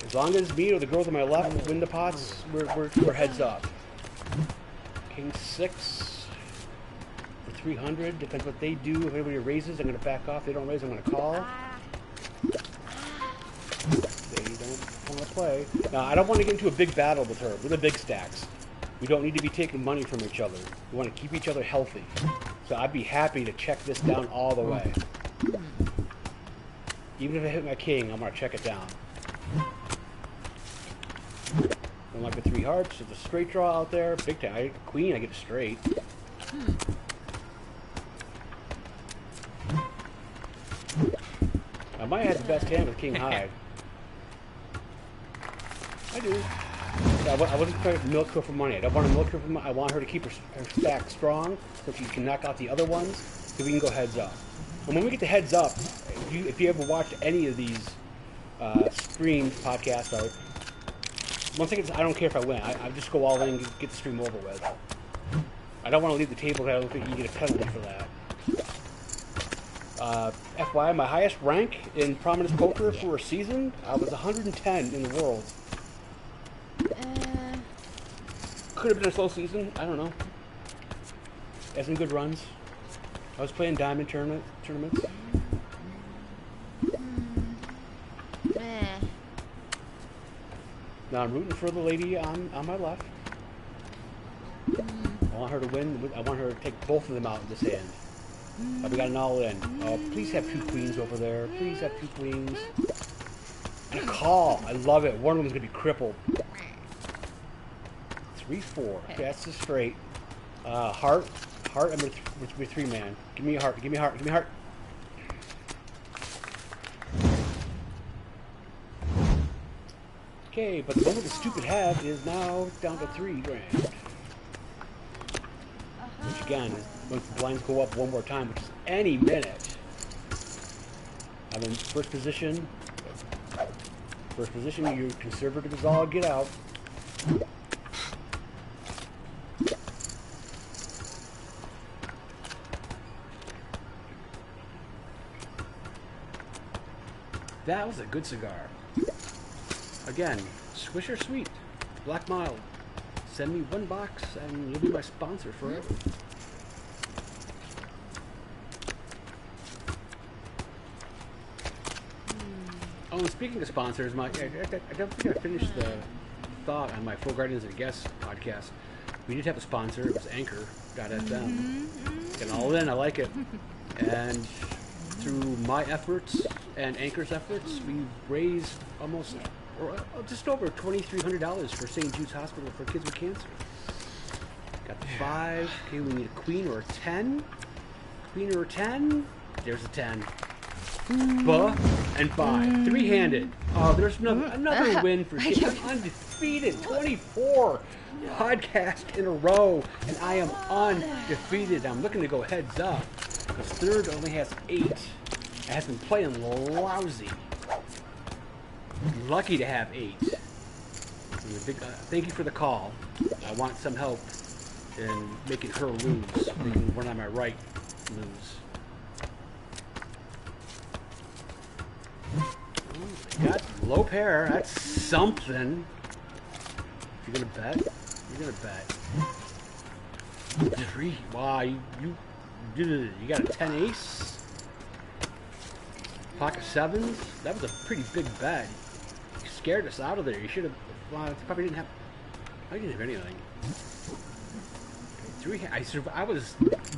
As long as me or the girls on my left win the pots, we're heads up. King 6 for 300. Depends what they do. If anybody raises, I'm going to back off. If they don't raise, I'm going to call. They don't want to play. Now, I don't want to get into a big battle with her. We're the big stacks. We don't need to be taking money from each other. We want to keep each other healthy. So I'd be happy to check this down all the way. Even if I hit my king, I'm going to check it down. Don't like the 3 hearts. There's a straight draw out there. Big time. I get the queen, I get a straight. I might have the best hand with king high. I do. I wasn't trying to milk her for money. I don't want to milk her for money. I want her to keep her stack strong so she can knock out the other ones so we can go heads up. And when we get the heads up, if you ever watched any of these streams, podcasts, one thing is I don't care if I win. I just go all in and get the stream over with. I don't want to leave the table because I don't think you get a penalty for that. FYI, my highest rank in Prominence Poker for a season, I was 110 in the world. Could have been a slow season. I don't know. Had some good runs. I was playing diamond tournaments. Now I'm rooting for the lady on my left. I want her to win. I want her to take both of them out in this hand. We got an all-in. Please have 2 queens over there. Please have 2 queens. And a call. I love it. One of them's going to be crippled. 3-4. Okay, that's just straight. Heart. I'm with 3-man. Give me a heart. Give me a heart. Give me a heart. Okay, but the one with the stupid hat is now down to 3 grand. again, once the blinds go up one more time, which is any minute. I'm in first position. First position, you're conservative as all get out. That was a good cigar. Again, Swisher Sweet, Black Mild. Send me one box and you'll be my sponsor forever. Oh, and speaking of sponsors, I don't think I finished the thought on my Full Guardians and Guests podcast. We did have a sponsor. It was Anchor.fm. And all in, I like it. And through my efforts and Anchor's efforts, we've raised almost, or just over $2,300 for St. Jude's Hospital for kids with cancer. Got the 5. Okay, we need a queen or a 10. Queen or a 10. There's a 10. Buh and 5. 3-handed. Oh, there's another win for kids. I'm undefeated. 24 podcasts in a row, and I am undefeated. I'm looking to go heads up. Because third only has 8. It has been playing lousy. Lucky to have 8. Thank you for the call. I want some help in making her lose. Making one on my right lose. Oh, got low pair. That's something. If you're gonna bet, you're gonna bet. 3. Wow, you got a 10 ace. Pocket 7s. That was a pretty big bet. You scared us out of there. You should have. Well, probably didn't have. I didn't have anything. Okay, 3. I was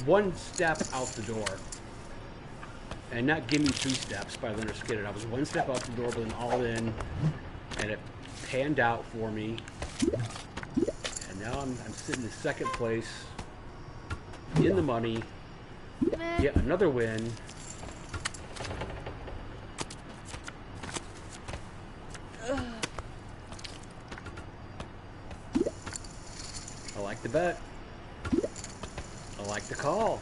one step out the door. And not give me 3 steps by Leonard Skinner. I was one step out the door, but then all in, and it panned out for me. And now I'm sitting in second place, in the money. Yet another win. I like the bet. I like the call.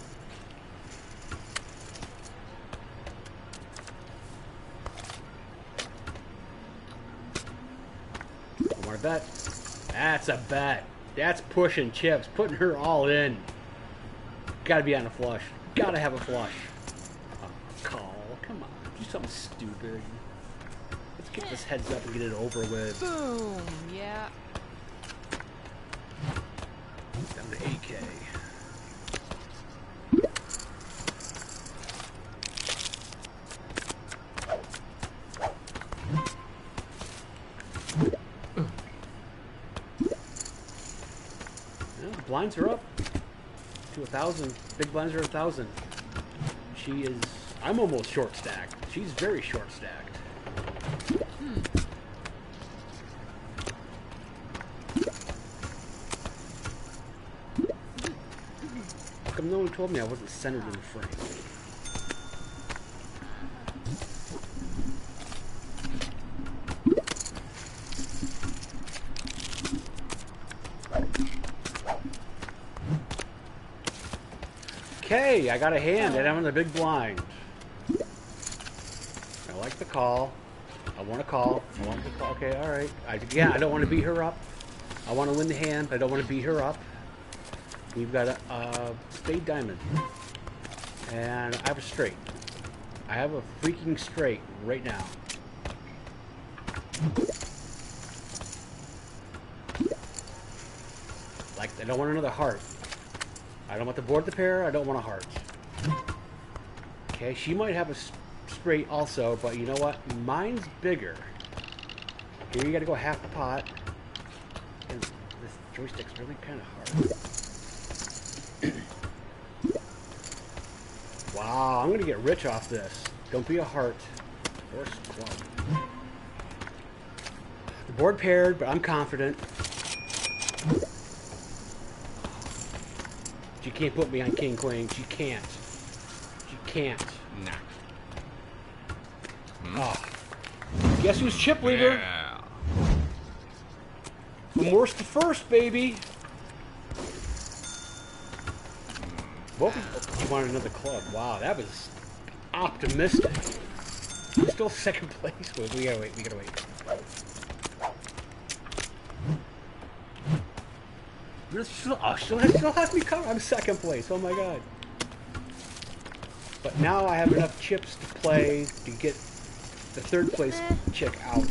Bet. That's a bet. That's pushing chips, putting her all in. Gotta be on a flush. Gotta have a flush. Call. Come on. Do something stupid. Let's get this heads up and get it over with. Boom. Yeah. Down to 8K. Blinds are up to 1,000. Big blinds are 1,000. She is. I'm almost short stacked. She's very short stacked. How come no one told me I wasn't centered in the frame? Okay, I got a hand and I'm on the big blind. I like the call. I want to call. I want to call. Okay, all right. Again, I don't want to beat her up. I want to win the hand, but I don't want to beat her up. We've got a spade diamond. And I have a straight. I have a freaking straight right now. Like, I don't want another heart. I don't want to board the pair. I don't want a heart. Okay, she might have a straight also, but you know what? Mine's bigger. Here you got to go half the pot. And this joystick's really kind of hard. Wow, I'm going to get rich off this. Don't be a heart. Horse club. The board paired, but I'm confident. She can't put me on king queen. She can't. She can't. Nah. Oh. Guess who's chip leader? Yeah. From worst to first, baby. What was, you wanted another club? Wow, that was optimistic. Still second place. Wait, we gotta wait. Still has me covered. I'm second place. Oh my god. But now I have enough chips to play to get the third place chick out.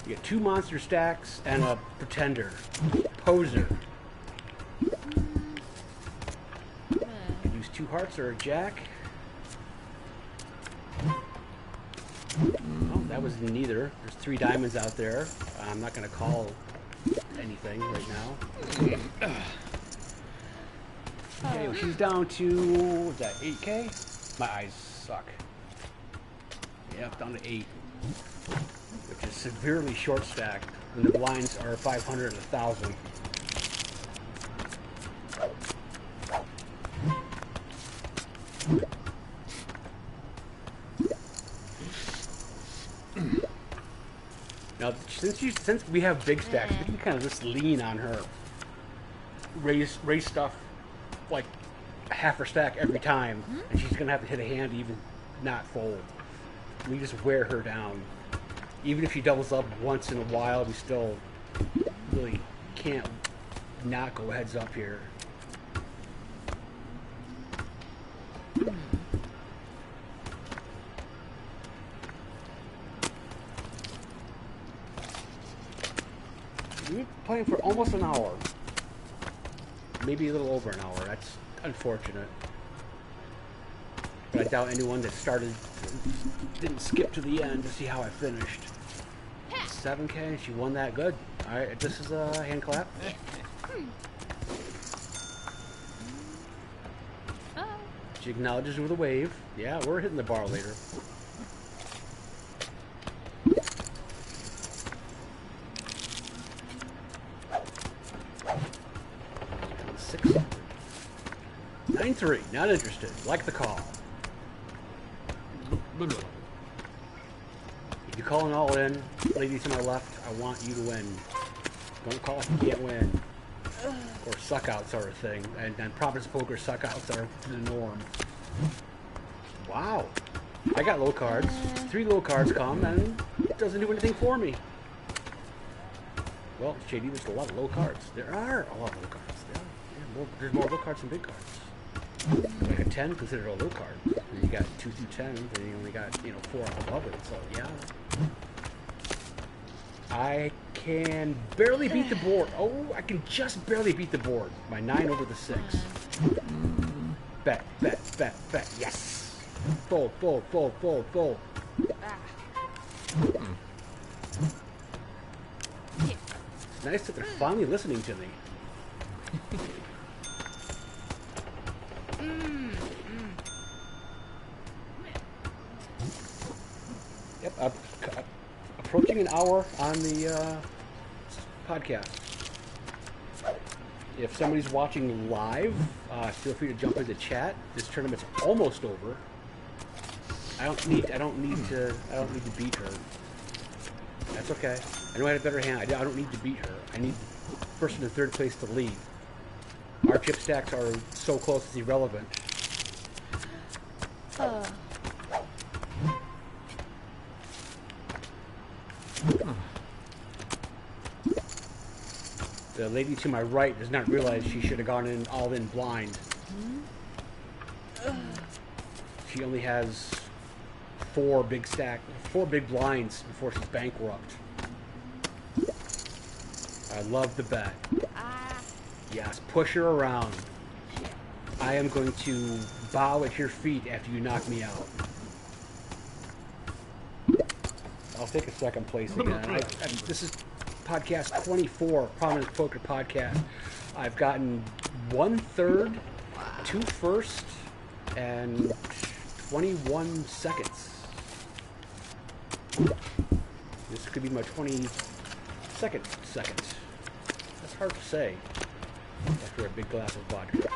You get 2 monster stacks and a pretender. Poser. Use 2 hearts or a jack. Oh, that was neither. There's 3 diamonds out there. I'm not going to call anything right now. Okay, well, she's down to, what's that, 8K? My eyes suck. Yep, down to 8. Which is severely short stacked. And the blinds are 500 and 1,000. Now, since we have big stacks, we can kind of just lean on her. Raise stuff like half her stack every time, and she's gonna have to hit a hand to even not fold. We just wear her down. Even if she doubles up once in a while, we still really can't not go heads up here. We've been playing for almost an hour. Maybe a little over an hour. That's unfortunate. But I doubt anyone that started didn't skip to the end to see how I finished. 7K, she won that good. Alright, this is a hand clap. She acknowledges with a wave. Yeah, we're hitting the bar later. 9-3, not interested. Like the call. If you call an all in, lady to my left, I want you to win. Don't call if you can't win. Or suckouts are a thing. And Prominence Poker suckouts are the norm. Wow. I got low cards. 3 low cards come and it doesn't do anything for me. Well, Shady, there's a lot of low cards. There are a lot of low cards. There's more low cards than big cards. Like a 10 considered a low card. And you got 2 through 10, and you only got 4 above it. So yeah, I can barely beat the board. Oh, I can just barely beat the board. My 9 over the 6. Bet. Yes. Fold. It's nice that they're finally listening to me. Yep, approaching an hour on the podcast. If somebody's watching live, feel free to jump into chat. This tournament's almost over. I don't need to beat her. That's okay. I know I had a better hand. I don't need to beat her. I need the person in third place to lead. Our chip stacks are so close it's irrelevant. The lady to my right does not realize she should have gone in all in blind. She only has 4 big blinds before she's bankrupt. I love the bet. Yes, push her around. I am going to bow at your feet after you knock me out. I'll take a second place again. This is podcast 24, Prominence Poker Podcast. I've gotten 1/3, 2 firsts, and 21 seconds. This could be my 22nd second. That's hard to say after a big glass of vodka.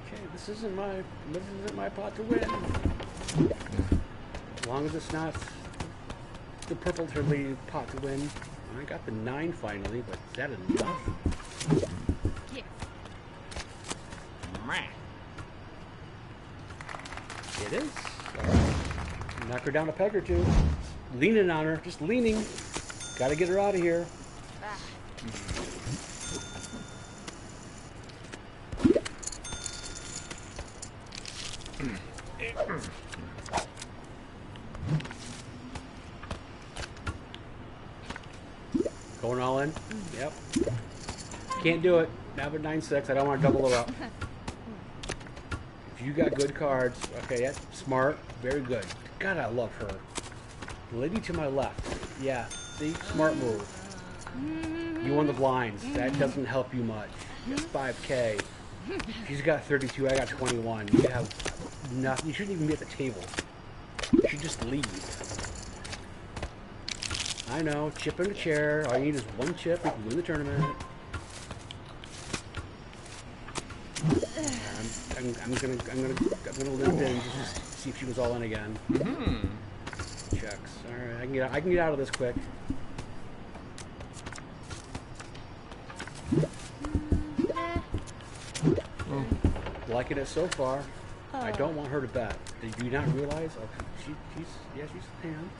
Okay, this isn't my pot to win. long as it's not the purple turtle pot to win. I got the 9 finally, but is that enough? Yeah. It is. Knock her down a peg or two. Leaning on her, just leaning. Gotta get her out of here. Going all in? Yep. Can't do it. Now at 9-6. I don't want to double her up. If you got good cards, okay, that's smart. Very good. God, I love her. The lady to my left. Yeah, see? Smart move. You won the blinds. That doesn't help you much. 5K. She's got 32. I got 21. You have nothing. You shouldn't even be at the table. You should just leave. I know, chip in the chair. All you need is one chip. You can win the tournament. I'm gonna limp in just to see if she was all in again. Checks. All right, I can get out of this quick. Liking it so far. I don't want her to bet. Do you not realize? Oh, she's a hand.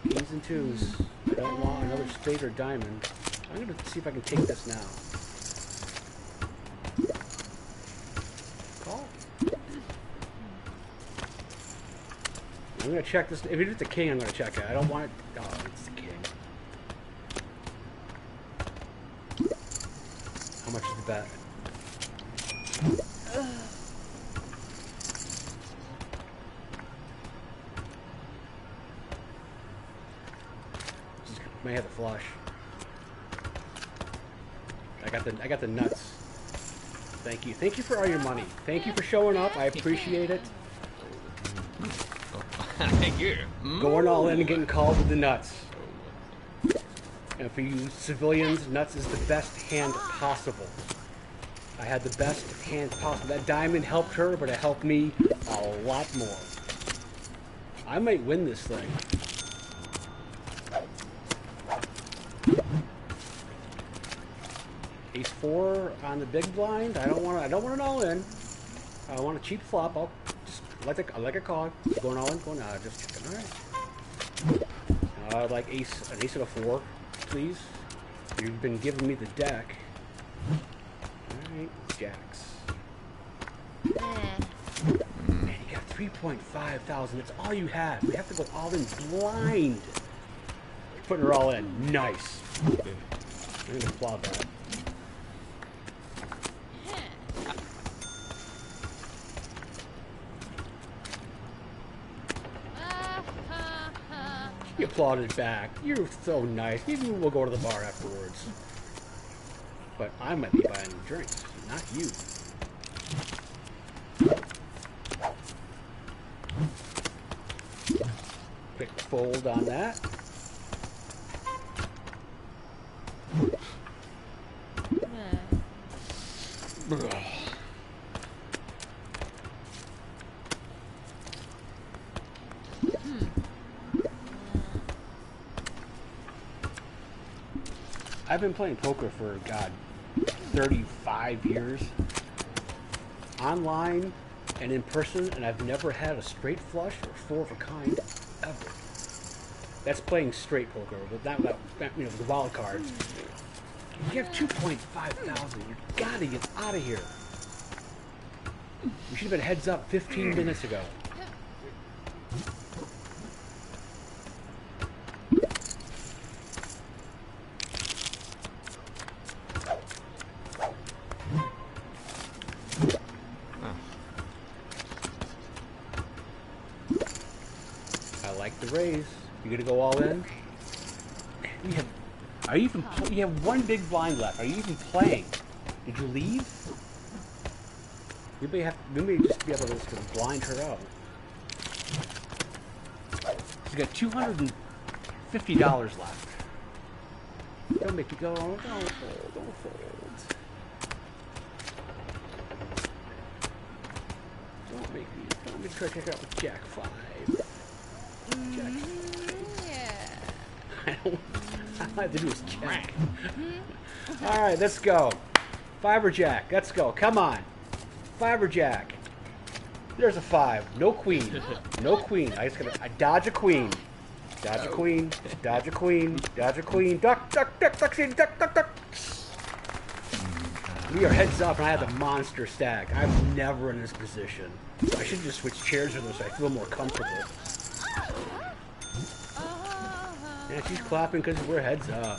Kings and 2s. I don't want another spade or diamond. I'm going to see if I can take this now. Call. I'm going to check this. If it's a king, I'm going to check it. I don't want it. Oh, it's the king. How much is the bet? May have the flush. I got the nuts. Thank you. Thank you for all your money. Thank you for showing up. I appreciate it. Thank you. Going all in and getting called with the nuts. And for you civilians, nuts is the best hand possible. I had the best hand possible. That diamond helped her, but it helped me a lot more. I might win this thing. Ace 4 on the big blind. I don't want it all in. I want a cheap flop. I'll just like a call. Going all in. Going just checking. All right. I'd like an ace and a 4, please. You've been giving me the deck. All right, jacks. And you got 3.5 thousand. That's all you have. We have to go all in blind. Putting her all in. Nice. I'm gonna applaud that. You applauded back. You're so nice. Maybe we'll go to the bar afterwards. But I might be buying drinks, not you. Quick fold on that. I've been playing poker for, God, 35 years. Online and in person, and I've never had a straight flush or 4 of a kind, ever. That's playing straight poker, but not the wild cards. You have 2.5 thousand. You gotta get out of here. You should have been heads up 15 minutes ago. Raise. You gonna go all in? You have one big blind left. Are you even playing? Did you leave? We may just be able to just blind her out. You got $250 left. Don't make me go. Don't fold. Don't fold. Don't make me. Don't I'm gonna try to check out with Jack 5. Jack 5. Yeah. All I have to do is check. All right, let's go. 5 or Jack. Let's go. Come on. 5 or Jack. There's a 5. No queen. No queen. I dodge a queen. Dodge a queen. Dodge a queen. Dodge a queen. Duck, duck, duck, duck, duck, duck, duck, duck. We are heads up, and I have the monster stack. I'm never in this position. I should just switch chairs with her so I feel more comfortable. Yeah, she's clapping because we're heads up.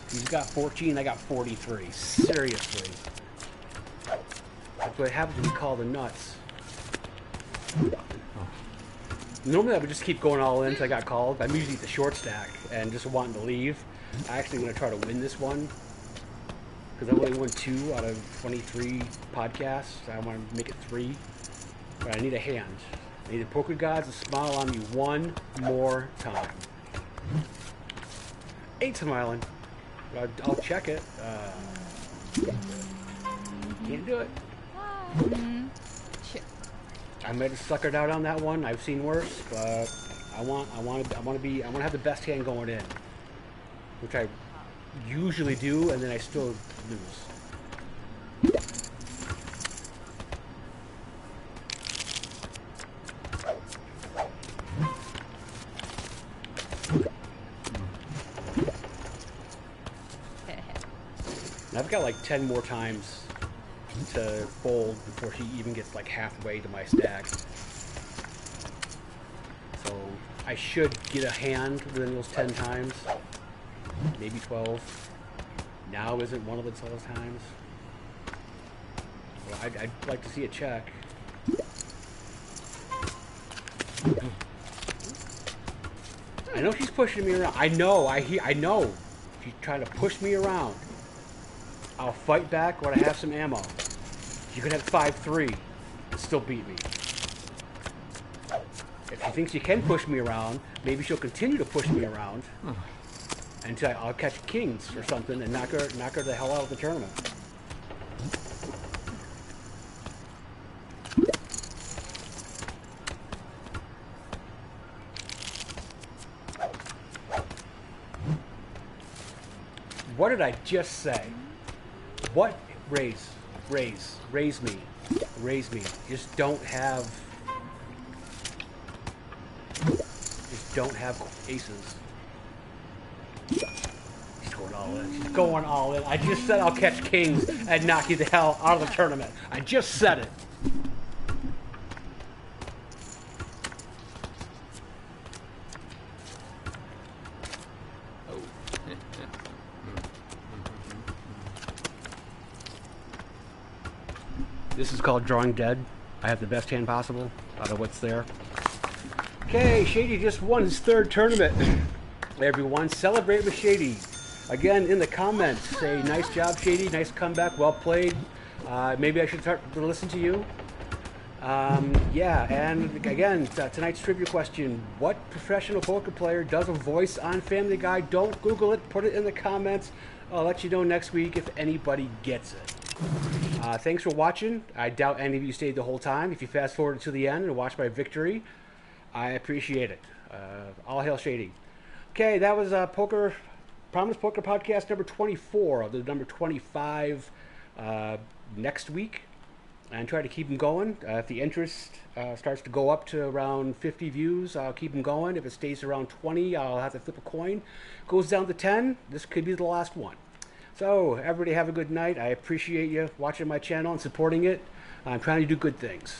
She's got 14, I got 43. Seriously. That's what happens when you call the nuts. Normally I would just keep going all in until I got called. I'm usually the short stack and just wanting to leave. I actually want to try to win this one. Because I only won 2 out of 23 podcasts. I want to make it 3. But I need a hand. I need the poker gods to smile on me one more time. Ain't smiling. I'll check it. Can't do it. I might have suckered out on that one. I've seen worse, but I want to have the best hand going in, which I usually do, and then I still lose. I've got like 10 more times to fold before she even gets like halfway to my stack. So I should get a hand within those 10 times. Maybe 12. Now isn't one of the 12 times. Well, I'd like to see a check. I know she's pushing me around. I know. She's trying to push me around. I'll fight back when I have some ammo. You could have 5-3 and still beat me. If she thinks she can push me around, maybe she'll continue to push me around until I'll catch kings or something and knock her the hell out of the tournament. What did I just say? What? Raise me. Just don't have aces. She's going all in. I just said I'll catch kings and knock you the hell out of the tournament. I just said it. This is called Drawing Dead. I have the best hand possible out of what's there. Okay, Shady just won his 3rd tournament. Everyone, celebrate with Shady. Again, in the comments, say, nice job, Shady. Nice comeback. Well played. Maybe I should start to listen to you. Yeah, and again, tonight's trivia question. What professional poker player does a voice on Family Guy? Don't Google it. Put it in the comments. I'll let you know next week if anybody gets it. Thanks for watching. I doubt any of you stayed the whole time. If you fast forward to the end and watch my victory, I appreciate it. All hail Shady. Okay, that was Prominence Poker Podcast number 24 of the number 25 next week. And try to keep them going. If the interest starts to go up to around 50 views, I'll keep them going. If it stays around 20, I'll have to flip a coin. Goes down to 10, this could be the last one. So, everybody have a good night. I appreciate you watching my channel and supporting it. I'm trying to do good things.